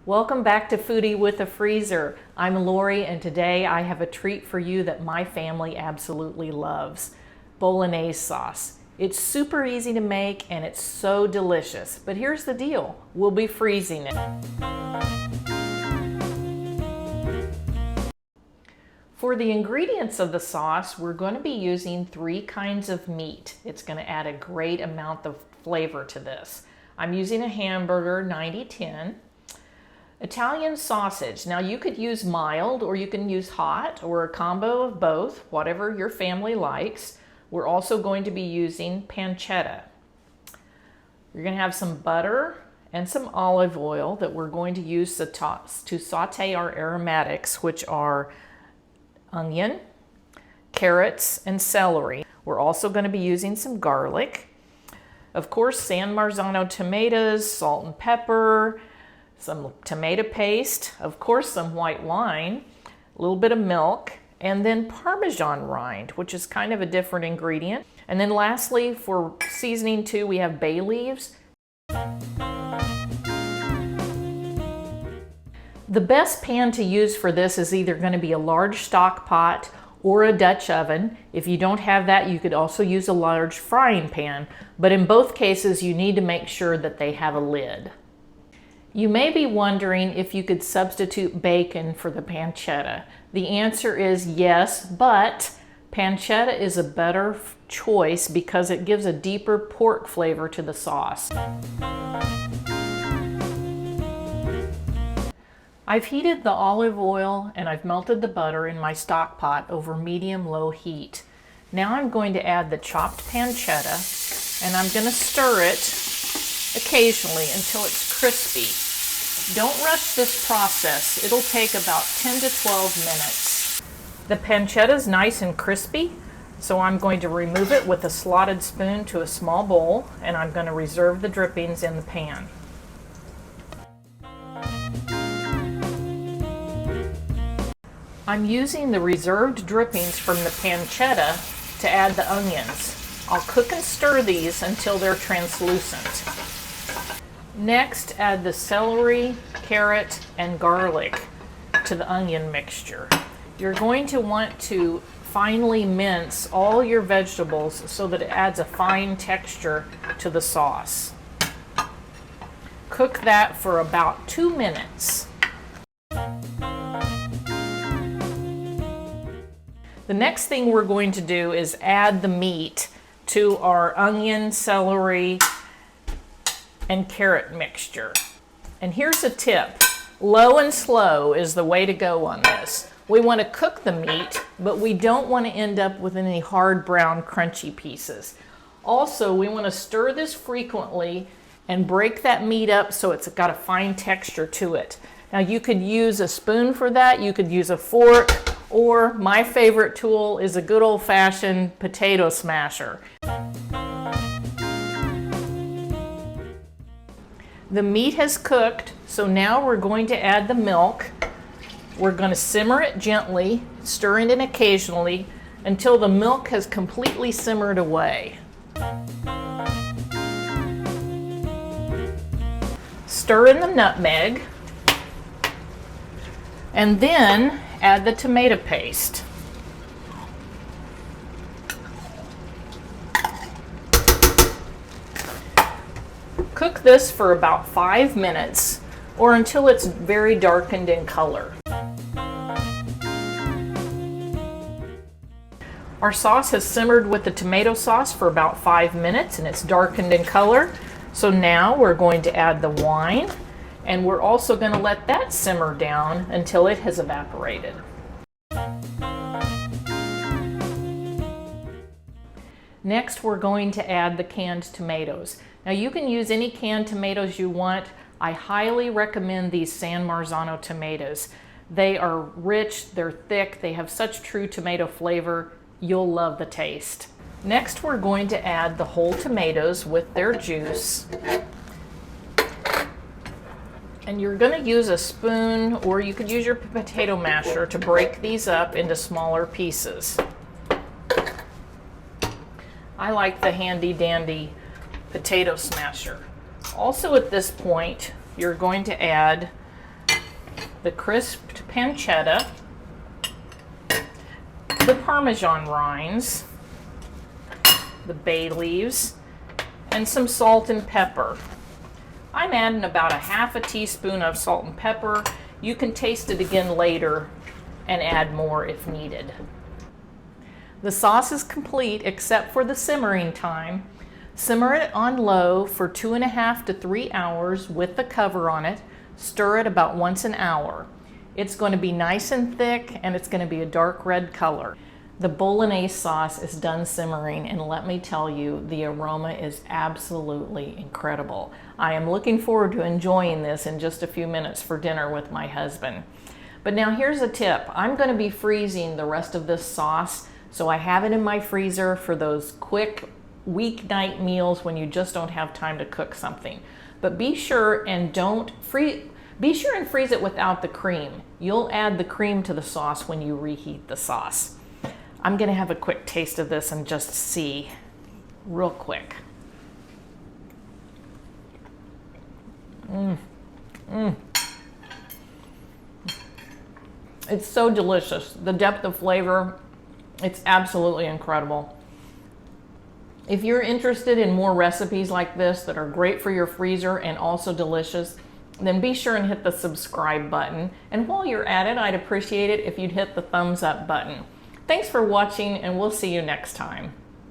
Welcome back to Foodie with a Freezer. I'm Lori, and today I have a treat for you that my family absolutely loves: Bolognese sauce. It's super easy to make and it's so delicious. But here's the deal: we'll be freezing it. For the ingredients of the sauce, we're going to be using 3 kinds of meat. It's going to add a great amount of flavor to this. I'm using a hamburger 90-10. Italian sausage. Now you could use mild or you can use hot or a combo of both, whatever your family likes. We're also going to be using pancetta. You're going to have some butter and some olive oil that we're going to use to saute our aromatics, which are onion, carrots, and celery. We're also going to be using some garlic. Of course, San Marzano tomatoes, salt and pepper, some tomato paste, of course some white wine, a little bit of milk, and then Parmesan rind, which is kind of a different ingredient. And then lastly, for seasoning too, we have bay leaves. The best pan to use for this is either going to be a large stock pot or a Dutch oven. If you don't have that, you could also use a large frying pan, but in both cases you need to make sure that they have a lid. You may be wondering if you could substitute bacon for the pancetta. The answer is yes, but pancetta is a better choice because it gives a deeper pork flavor to the sauce. I've heated the olive oil and I've melted the butter in my stock pot over medium-low heat. Now I'm going to add the chopped pancetta and I'm going to stir it occasionally until it's crispy. Don't rush this process. It'll take about 10 to 12 minutes. The pancetta is nice and crispy, so I'm going to remove it with a slotted spoon to a small bowl, and I'm going to reserve the drippings in the pan. I'm using the reserved drippings from the pancetta to add the onions. I'll cook and stir these until they're translucent. Next, add the celery, carrot, and garlic to the onion mixture. You're going to want to finely mince all your vegetables so that it adds a fine texture to the sauce. Cook that for about 2 minutes. The next thing we're going to do is add the meat to our onion, celery, and carrot mixture. And here's a tip: low and slow is the way to go on this. We want to cook the meat, but we don't want to end up with any hard brown crunchy pieces. Also, we want to stir this frequently and break that meat up so it's got a fine texture to it. Now you could use a spoon for that, you could use a fork, or my favorite tool is a good old-fashioned potato smasher. The meat has cooked, so now we're going to add the milk. We're going to simmer it gently, stirring it occasionally until the milk has completely simmered away. Stir in the nutmeg, and then add the tomato paste. Cook this for about 5 minutes or until it's very darkened in color. Our sauce has simmered with the tomato sauce for about 5 minutes and it's darkened in color. So now we're going to add the wine, and we're also going to let that simmer down until it has evaporated. Next, we're going to add the canned tomatoes. Now you can use any canned tomatoes you want. I highly recommend these San Marzano tomatoes. They are rich, they're thick, they have such true tomato flavor. You'll love the taste. Next, we're going to add the whole tomatoes with their juice. And you're going to use a spoon, or you could use your potato masher to break these up into smaller pieces. I like the handy dandy potato smasher. Also at this point, you're going to add the crisped pancetta, the Parmesan rinds, the bay leaves, and some salt and pepper. I'm adding about a half a teaspoon of salt and pepper. You can taste it again later and add more if needed. The sauce is complete except for the simmering time. Simmer it on low for 2.5 to 3 hours with the cover on it. Stir it about once an hour. It's going to be nice and thick, and it's going to be a dark red color. The Bolognese sauce is done simmering, and let me tell you, the aroma is absolutely incredible. I am looking forward to enjoying this in just a few minutes for dinner with my husband. But now here's a tip. I'm going to be freezing the rest of this sauce, so I have it in my freezer for those quick weeknight meals when you just don't have time to cook something. But be sure and freeze it without the cream. You'll add the cream to the sauce when you reheat the sauce. I'm going to have a quick taste of this and just see real quick. It's so delicious. The depth of flavor, it's absolutely incredible. If you're interested in more recipes like this that are great for your freezer and also delicious, then be sure and hit the subscribe button. And while you're at it, I'd appreciate it if you'd hit the thumbs up button. Thanks for watching, and we'll see you next time.